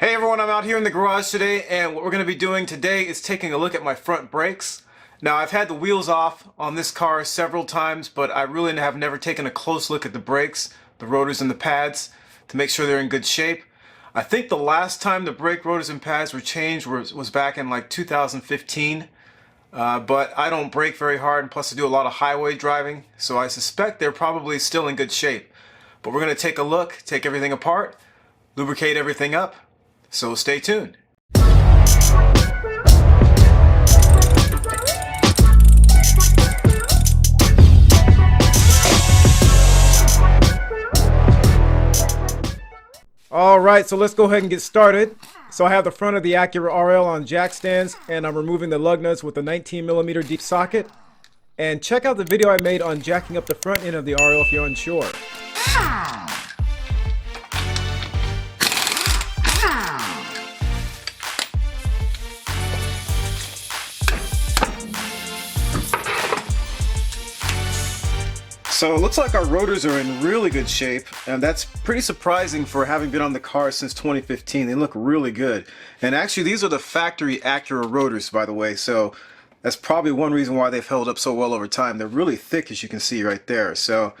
Hey everyone, I'm out here in the garage today, and what we're going to be doing today is taking a look at my front brakes. Now, I've had the wheels off on this car several times, but I really have never taken a close look at the brakes, the rotors and the pads, to make sure they're in good shape. I think the last time the brake rotors and pads were changed was back in like 2015, but I don't brake very hard, and plus I do a lot of highway driving, so I suspect they're probably still in good shape. But we're going to take a look, take everything apart, lubricate everything up. So stay tuned. Alright, so let's go ahead and get started. So I have the front of the Acura RL on jack stands, and I'm removing the lug nuts with a 19mm deep socket. And check out the video I made on jacking up the front end of the RL if you're unsure. So it looks like our rotors are in really good shape, and that's pretty surprising for having been on the car since 2015. They look really good. And actually these are the factory Acura rotors, by the way, so that's probably one reason why they've held up so well over time. They're really thick, as you can see right there. So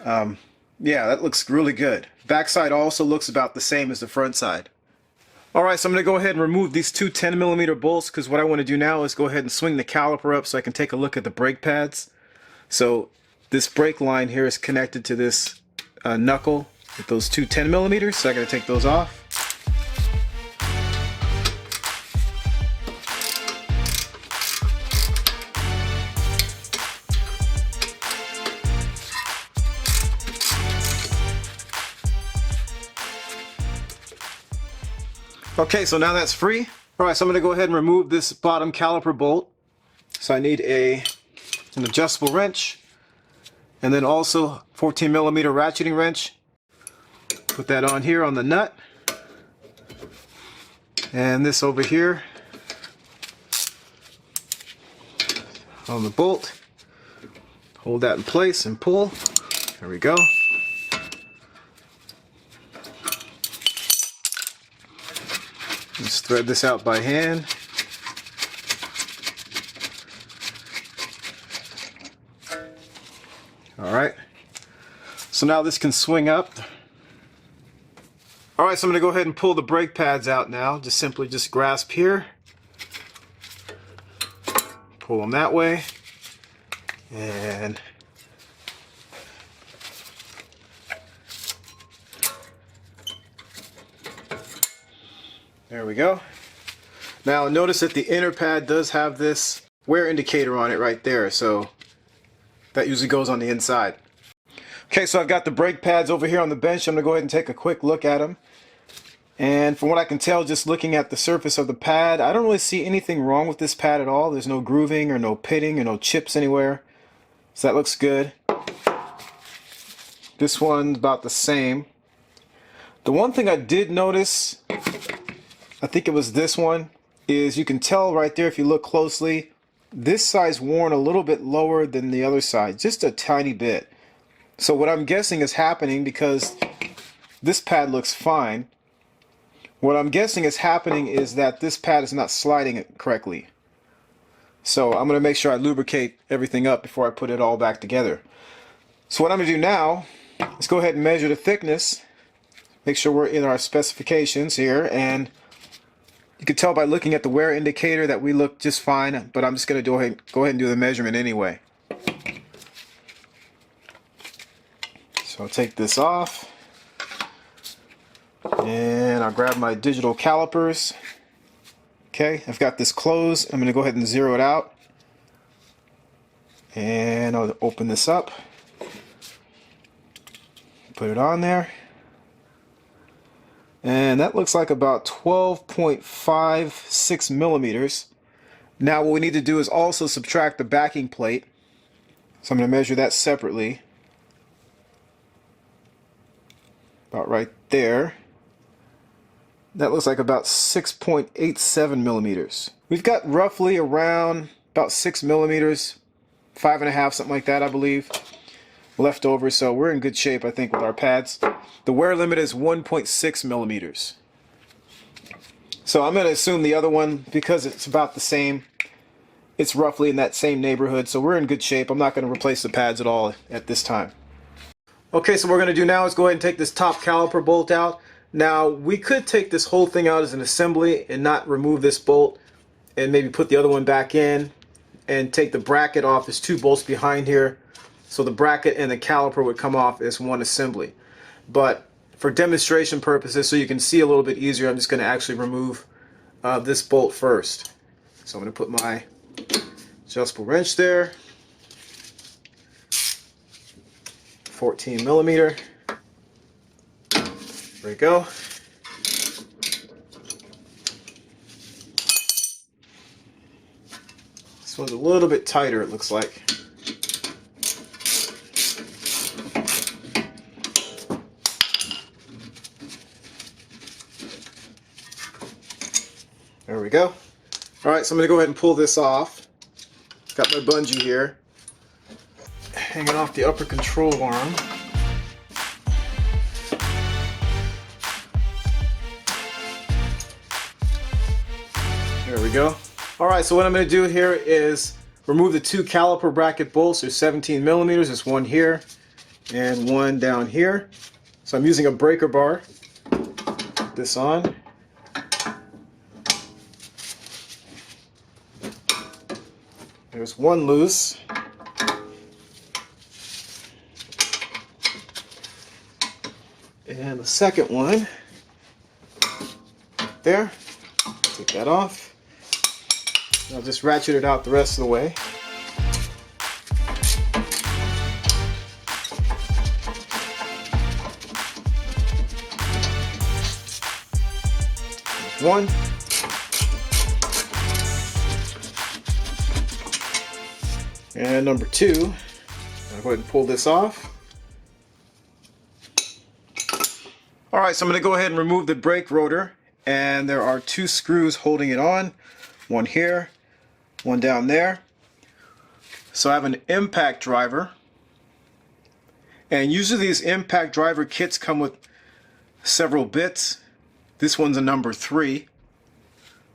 yeah, that looks really good. Backside also looks about the same as the front side. Alright, so I'm going to go ahead and remove these two 10mm bolts, because what I want to do now is go ahead and swing the caliper up so I can take a look at the brake pads. So this brake line here is connected to this knuckle with those two 10mm, so I gotta take those off. Okay, so now that's free. Alright, so I'm gonna go ahead and remove this bottom caliper bolt. So I need an adjustable wrench. And then also 14mm ratcheting wrench. Put that on here on the nut. And this over here on the bolt. Hold that in place and pull. There we go. Just thread this out by hand. Alright, so now this can swing up. Alright, so I'm going to go ahead and pull the brake pads out now. Just simply grasp here. Pull them that way. And there we go. Now notice that the inner pad does have this wear indicator on it right there. So that usually goes on the inside. Okay, so I've got the brake pads over here on the bench. I'm going to go ahead and take a quick look at them. And from what I can tell, just looking at the surface of the pad, I don't really see anything wrong with this pad at all. There's no grooving or no pitting or no chips anywhere. So that looks good. This one's about the same. The one thing I did notice, I think it was this one, is you can tell right there if you look closely, this side's worn a little bit lower than the other side, just a tiny bit. So what I'm guessing is happening, because this pad looks fine, what I'm guessing is happening is that this pad is not sliding it correctly. So I'm going to make sure I lubricate everything up before I put it all back together. So what I'm going to do now is go ahead and measure the thickness, make sure we're in our specifications here, and you can tell by looking at the wear indicator that we look just fine, but I'm just going to go ahead and do the measurement anyway. So I'll take this off, and I'll grab my digital calipers. Okay, I've got this closed. I'm going to go ahead and zero it out, and I'll open this up, put it on there. And that looks like about 12.56 millimeters. Now what we need to do is also subtract the backing plate. So I'm going to measure that separately. About right there. That looks like about 6.87 millimeters. We've got roughly around about 6 millimeters, 5.5, something like that, I believe, left over. So we're in good shape, I think, with our pads. The wear limit is 1.6 millimeters. So I'm going to assume the other one, because it's about the same, it's roughly in that same neighborhood, so we're in good shape. I'm not going to replace the pads at all at this time. Okay, so what we're going to do now is go ahead and take this top caliper bolt out. Now, we could take this whole thing out as an assembly and not remove this bolt and maybe put the other one back in and take the bracket off. There's two bolts behind here, so the bracket and the caliper would come off as one assembly. But for demonstration purposes, so you can see a little bit easier, I'm just going to actually remove this bolt first. So I'm going to put my adjustable wrench there, 14 millimeter. There we go. This one's a little bit tighter, it looks like. There we go. Alright, so I'm going to go ahead and pull this off. Got my bungee here, hanging off the upper control arm. There we go. Alright, so what I'm going to do here is remove the two caliper bracket bolts. There's 17 millimeters. There's one here and one down here. So I'm using a breaker bar. Put this on. There's one loose. And the second one, there. Take that off. I'll just ratchet it out the rest of the way. One. And number two, I'll go ahead and pull this off. Alright, so I'm going to go ahead and remove the brake rotor, and there are two screws holding it on. One here, one down there. So I have an impact driver, and usually these impact driver kits come with several bits. This one's a number 3,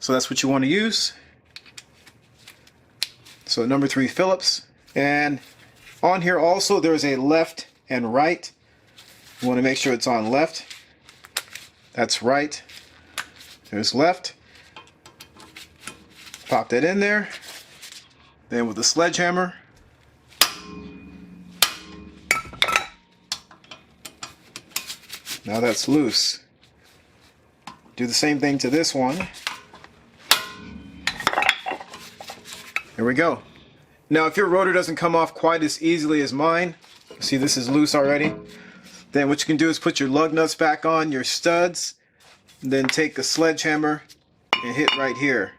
so that's what you want to use. So number 3 Phillips, and on here also there's a left and right. You want to make sure it's on left. That's right. There's left. Pop that in there. Then with the sledgehammer, now that's loose. Do the same thing to this one. There we go. Now if your rotor doesn't come off quite as easily as mine, see this is loose already, then what you can do is put your lug nuts back on, your studs, then take a sledgehammer and hit right here.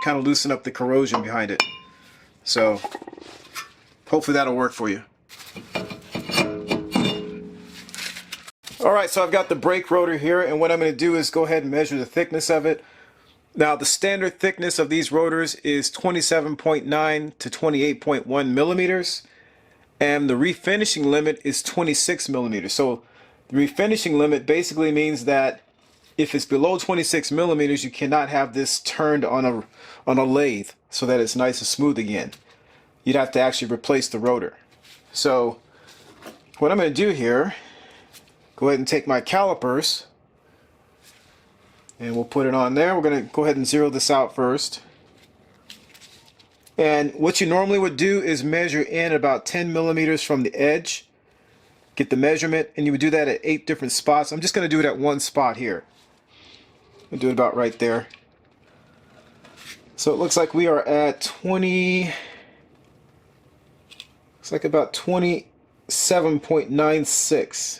Kind of loosen up the corrosion behind it. So hopefully that'll work for you. Alright, so I've got the brake rotor here, and what I'm going to do is go ahead and measure the thickness of it. Now the standard thickness of these rotors is 27.9 to 28.1 millimeters, and the refinishing limit is 26 millimeters. So the refinishing limit basically means that if it's below 26 millimeters, you cannot have this turned on a lathe so that it's nice and smooth again. You'd have to actually replace the rotor. So what I'm going to do here, go ahead and take my calipers, and we'll put it on there. We're going to go ahead and zero this out first. And what you normally would do is measure in about 10 millimeters from the edge. Get the measurement, and you would do that at 8 different spots. I'm just going to do it at one spot here. I'll do it about right there. So it looks like we are at 20, looks like about 27.96.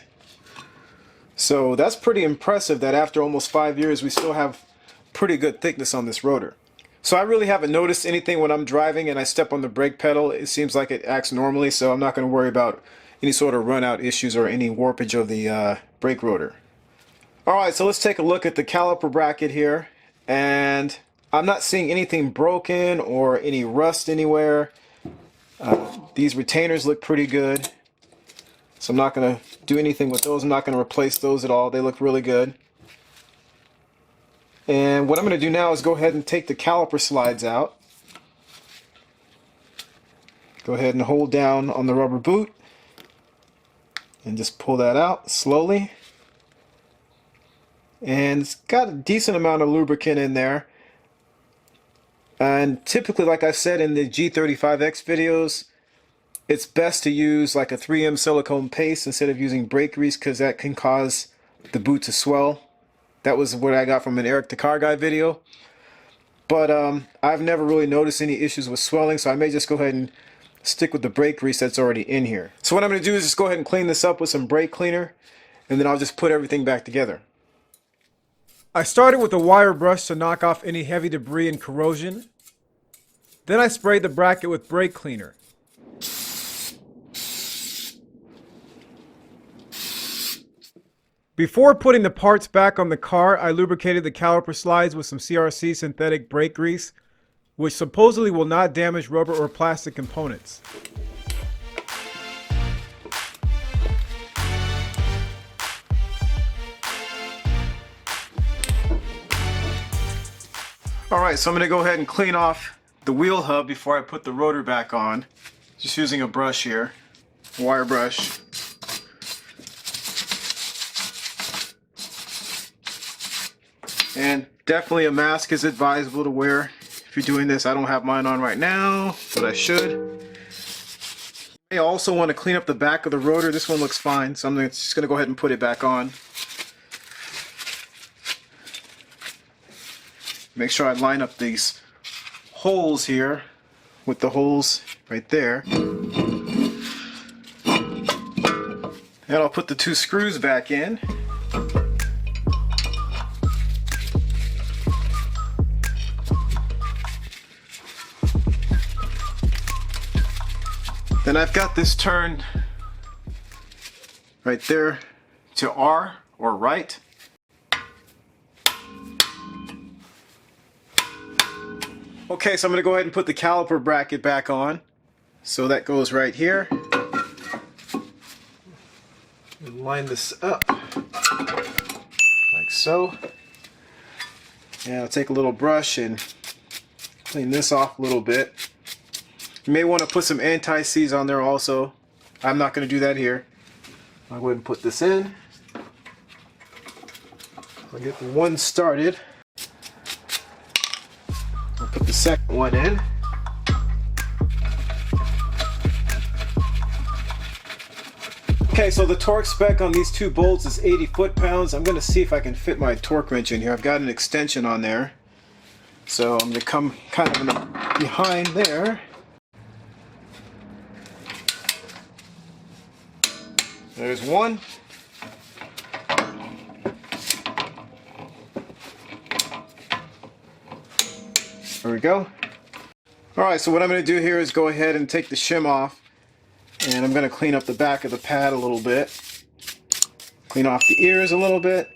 So that's pretty impressive that after almost 5 years we still have pretty good thickness on this rotor. So I really haven't noticed anything when I'm driving and I step on the brake pedal. It seems like it acts normally, so I'm not going to worry about any sort of run out issues or any warpage of the brake rotor. Alright, so let's take a look at the caliper bracket here, and I'm not seeing anything broken or any rust anywhere. These retainers look pretty good. So I'm not going to do anything with those. I'm not going to replace those at all. They look really good. And what I'm going to do now is go ahead and take the caliper slides out. Go ahead and hold down on the rubber boot and just pull that out slowly. And it's got a decent amount of lubricant in there. And typically, like I said in the G35X videos, it's best to use like a 3M silicone paste instead of using brake grease, because that can cause the boot to swell. That was what I got from an Eric the Car Guy video. But I've never really noticed any issues with swelling, so I may just go ahead and stick with the brake grease that's already in here. So what I'm going to do is just go ahead and clean this up with some brake cleaner, and then I'll just put everything back together. I started with a wire brush to knock off any heavy debris and corrosion. Then I sprayed the bracket with brake cleaner. Before putting the parts back on the car, I lubricated the caliper slides with some CRC synthetic brake grease, which supposedly will not damage rubber or plastic components. Alright, so I'm going to go ahead and clean off the wheel hub before I put the rotor back on. Just using a brush here, wire brush. And definitely a mask is advisable to wear if you're doing this. I don't have mine on right now, but I should. You may also want to clean up the back of the rotor. This one looks fine, so I'm just going to go ahead and put it back on. Make sure I line up these holes here with the holes right there. And I'll put the two screws back in. Then I've got this turned right there to R, or right. Okay, so I'm going to go ahead and put the caliper bracket back on. So that goes right here. And line this up like so. And I'll take a little brush and clean this off a little bit. You may want to put some anti-seize on there also. I'm not going to do that here. I'll go ahead and put this in. I'll get the one started. I'll put the second one in. Okay, so the torque spec on these two bolts is 80 foot-pounds. I'm going to see if I can fit my torque wrench in here. I've got an extension on there. So I'm going to come kind of behind there. There's one. There we go. Alright, so what I'm going to do here is go ahead and take the shim off, and I'm going to clean up the back of the pad a little bit. Clean off the ears a little bit.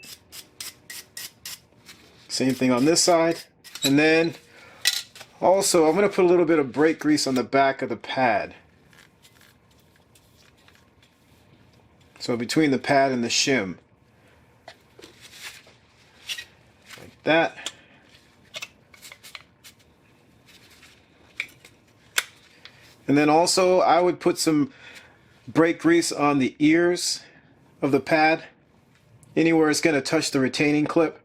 Same thing on this side. And then also I'm going to put a little bit of brake grease on the back of the pad. So between the pad and the shim. Like that. And then also I would put some brake grease on the ears of the pad, anywhere it's going to touch the retaining clip.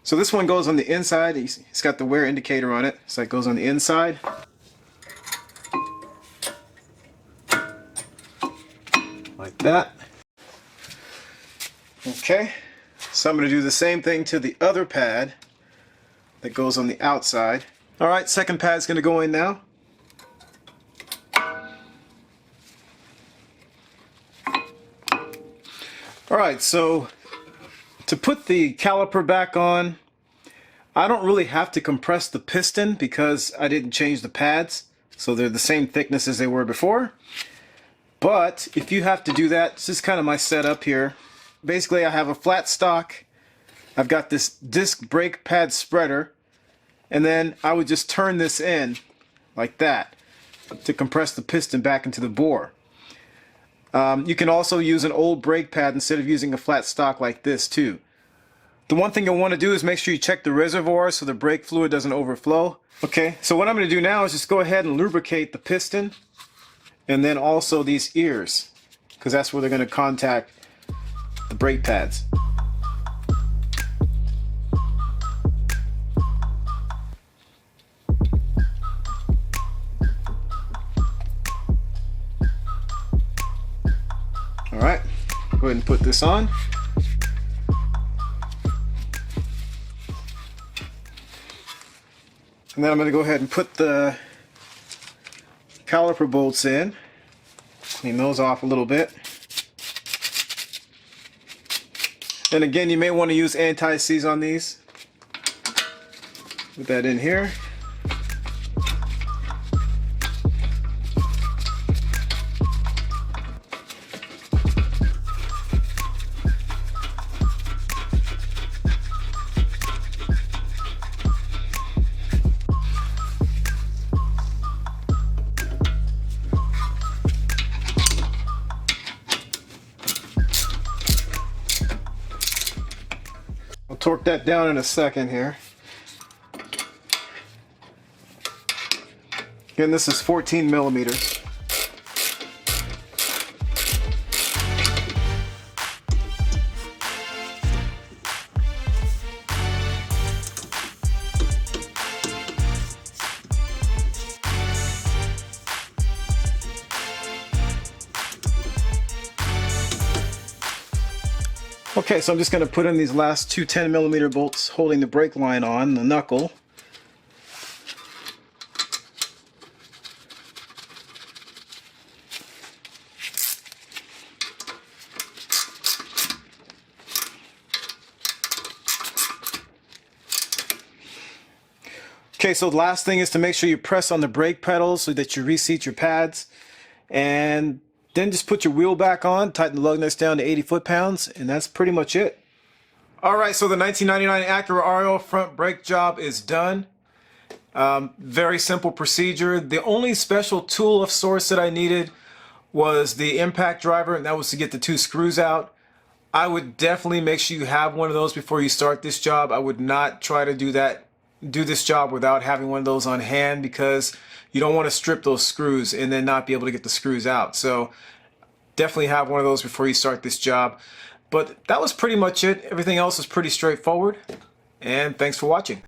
So this one goes on the inside. It's got the wear indicator on it, so it goes on the inside. Like that. Okay, so I'm going to do the same thing to the other pad that goes on the outside. Alright, second pad's going to go in now. Alright, so to put the caliper back on, I don't really have to compress the piston because I didn't change the pads, so they're the same thickness as they were before. But if you have to do that, this is kind of my setup here. Basically, I have a flat stock. I've got this disc brake pad spreader, and then I would just turn this in like that to compress the piston back into the bore. You can also use an old brake pad instead of using a flat stock like this too. The one thing you'll want to do is make sure you check the reservoir so the brake fluid doesn't overflow. Okay, so what I'm going to do now is just go ahead and lubricate the piston and then also these ears, because that's where they're going to contact the brake pads. Alright, go ahead and put this on. And then I'm going to go ahead and put the caliper bolts in. Clean those off a little bit. And again, you may want to use anti-seize on these. Put that in here. I'll torque that down in a second here. Again, this is 14 millimeters. Okay, so I'm just going to put in these last two 10 millimeter bolts holding the brake line on, the knuckle. Okay, so the last thing is to make sure you press on the brake pedals so that you reseat your pads. And then just put your wheel back on, tighten the lug nuts down to 80 foot-pounds, and that's pretty much it. Alright, so the 1999 Acura RL front brake job is done. Very simple procedure. The only special tool of sorts that I needed was the impact driver, and that was to get the two screws out. I would definitely make sure you have one of those before you start this job. I would not try to do this job without having one of those on hand, because you don't want to strip those screws and then not be able to get the screws out. So definitely have one of those before you start this job. But that was pretty much it. Everything else is pretty straightforward. And thanks for watching.